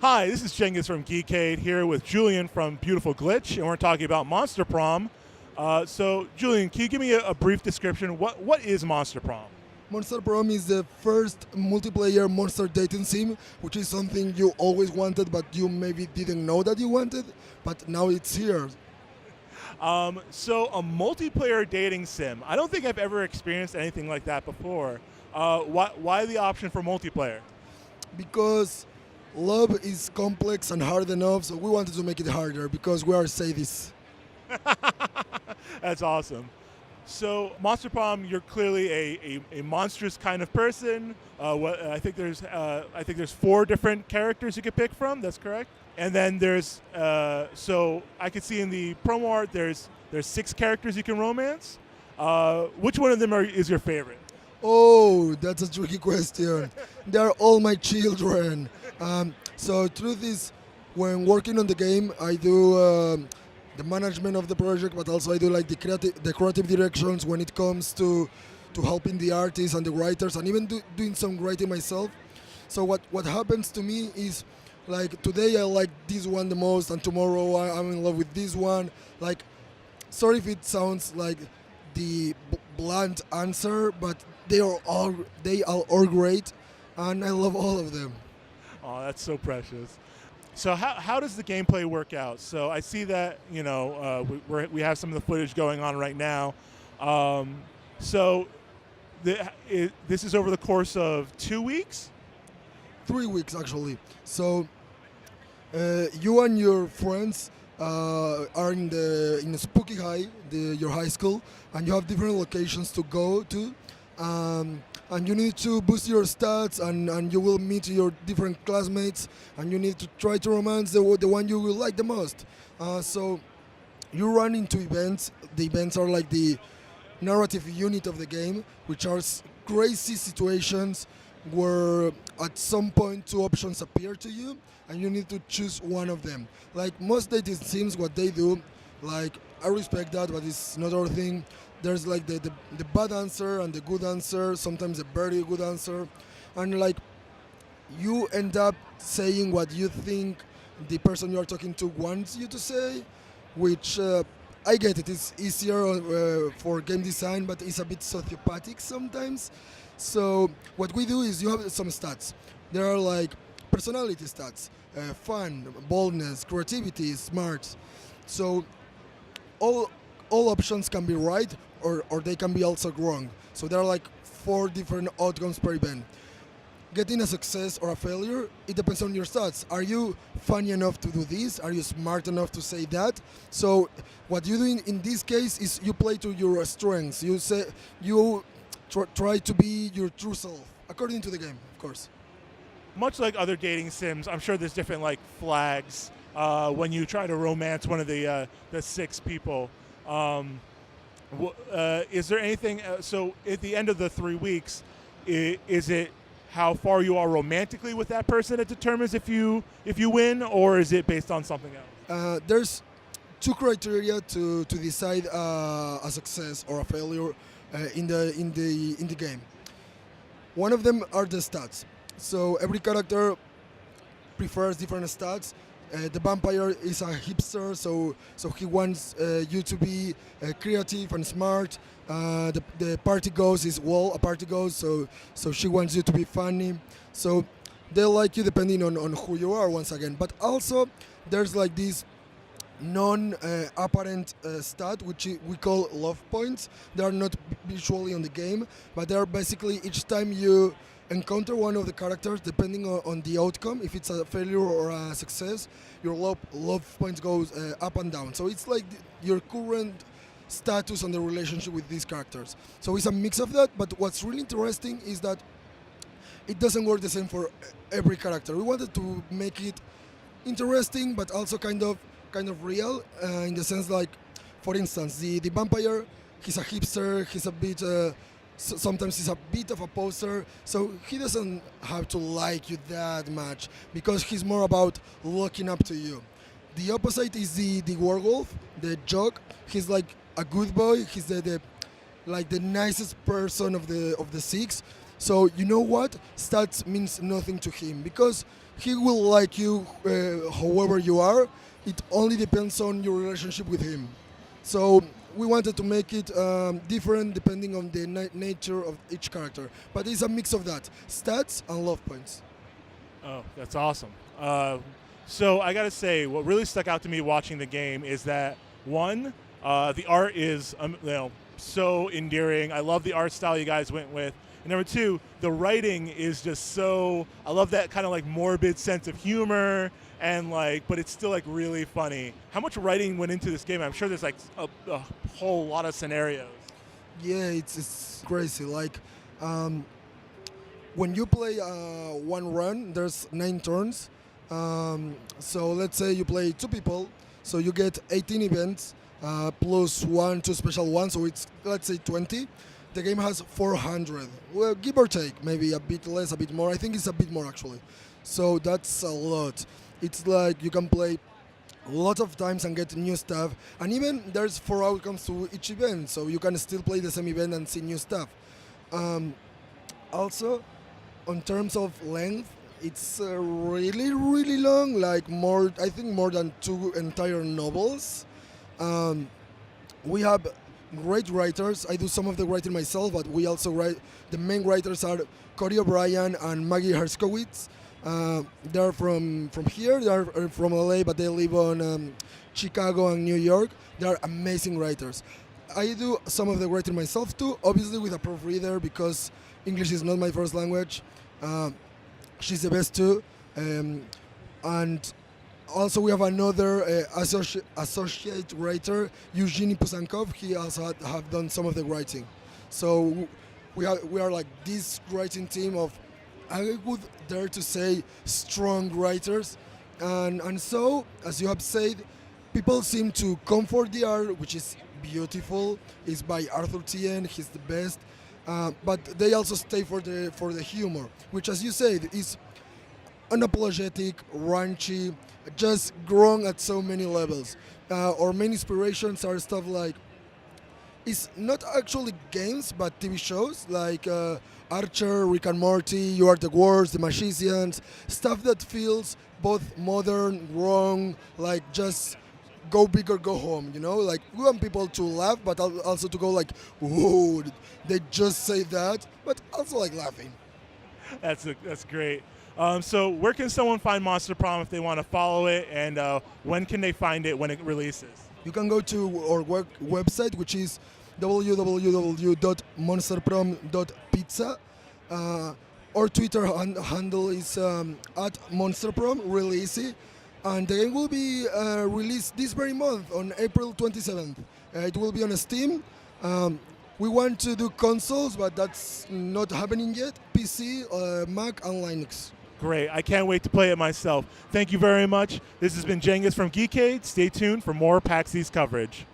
Hi, this is Cengiz from Geekade here with Julian from Beautiful Glitch, and we're talking about Monster Prom. So, Julian, can you give me a brief description? What is Monster Prom? Monster Prom is the first multiplayer monster dating sim, which is something you always wanted, but you maybe didn't know that you wanted, but now it's here. So, a multiplayer dating sim. I don't think I've ever experienced anything like that before. Why the option for multiplayer? Because love is complex and hard enough, so we wanted to make it harder because we are sadists. That's awesome. So, Monster Prom, you're clearly a monstrous kind of person. I think there's 4 different characters you could pick from. That's correct. And then there's so I could see in the promo art there's 6 characters you can romance. Which one of them is your favorite? Oh, that's a tricky question. They're all my children. So truth is, when working on the game, I do the management of the project, but also I do like the creative directions when it comes to helping the artists and the writers, and even doing some writing myself. So what happens to me is, like, today I like this one the most, and tomorrow I'm in love with this one. Like, sorry if it sounds like the blunt answer, but they are all great, and I love all of them. Oh, that's so precious. So how does the gameplay work out? So I see that we have some of the footage going on right now. So this is over the course of 2 weeks. 3 weeks actually. So you and your friends are in the Spooky High, your high school, and you have different locations to go to. And you need to boost your stats, and you will meet your different classmates, and you need to try to romance the one you will like the most. So you run into events. The events are like the narrative unit of the game, which are crazy situations where at some point 2 options appear to you, and you need to choose one of them. Like most dating sims, what they do, like, I respect that, but it's not our thing. There's like the bad answer and the good answer, sometimes a very good answer, and like you end up saying what you think the person you are talking to wants you to say, which I get it. It's easier for game design, but it's a bit sociopathic sometimes. So what we do is you have some stats. There are like personality stats, fun, boldness, creativity, smart. So all options can be right, or they can be also wrong. So there are like 4 different outcomes per event. Getting a success or a failure, it depends on your stats. Are you funny enough to do this? Are you smart enough to say that? So what you do in this case is you play to your strengths. You try to be your true self, according to the game, of course. Much like other dating sims, I'm sure there's different like flags when you try to romance one of the 6 people. Is there anything? So at the end of the 3 weeks, is it how far you are romantically with that person that determines if you win, or is it based on something else? There's 2 criteria to decide a success or a failure in the game. One of them are the stats. So every character prefers different stats. The vampire is a hipster, so he wants you to be creative and smart. The party ghost is a party ghost, so she wants you to be funny. So they like you depending on who you are, once again. But also there's like this non-apparent stat, which we call love points. They are not visually on the game, but they are basically each time you encounter one of the characters, depending on the outcome, if it's a failure or a success, your love points goes up and down. So it's like your current status on the relationship with these characters. So it's a mix of that, but what's really interesting is that it doesn't work the same for every character. We wanted to make it interesting, but also kind of real, in the sense, like, for instance, the vampire, he's a hipster, he's a bit sometimes he's a bit of a poser, so he doesn't have to like you that much because he's more about looking up to you. The opposite is the werewolf, the jock. He's like a good boy. He's the nicest person of the 6. So you know what? Stats means nothing to him because he will like you however you are. It only depends on your relationship with him. So we wanted to make it different depending on the nature of each character. But it's a mix of that, stats and love points. Oh, that's awesome. So I gotta say, what really stuck out to me watching the game is that one, the art is so endearing. I love the art style you guys went with. And number two, the writing is just so. I love that kind of like morbid sense of humor and but it's still like really funny. How much writing went into this game? I'm sure there's like a whole lot of scenarios. Yeah, it's crazy. When you play one run, there's 9 turns. So let's say you play 2 people, so you get 18 events plus 2 special ones, so it's, let's say, 20. The game has 400, well, give or take, maybe a bit less, a bit more. I think it's a bit more actually. So that's a lot. It's like you can play lots of times and get new stuff, and even there's 4 outcomes to each event, so you can still play the same event and see new stuff. Also, on terms of length, it's really, really long, like I think more than 2 entire novels. We have great writers. I do some of the writing myself, but we also write. The main writers are Cody O'Brien and Maggie Herskowitz. They're from here. They're from LA, but they live on Chicago and New York. They're amazing writers. I do some of the writing myself too, obviously with a proofreader because English is not my first language. She's the best too. And also we have another associate writer, Eugenie Pusankov. He also have done some of the writing. So we are like this writing team of, I would dare to say, strong writers. And so, as you have said, people seem to comfort the art, which is beautiful. It's by Arthur Tien. He's the best. But they also stay for the humor, which, as you said, is unapologetic, raunchy, just grown at so many levels. Our main inspirations are stuff like, it's not actually games, but TV shows like Archer, Rick and Morty, You Are the Worst, The Magicians, stuff that feels both modern, wrong, like just go big or go home, you know? Like, we want people to laugh, but also to go like, whoa, they just say that, but also like laughing. That's great. So where can someone find Monster Prom if they want to follow it, and when can they find it when it releases? You can go to our website, which is www.monsterprom.pizza. Our Twitter handle is @monsterprom, really easy. And the game will be released this very month on April 27th. It will be on Steam. We want to do consoles, but that's not happening yet. PC, Mac, and Linux. Great. I can't wait to play it myself. Thank you very much. This has been Cengiz from Geekade. Stay tuned for more PAX East coverage.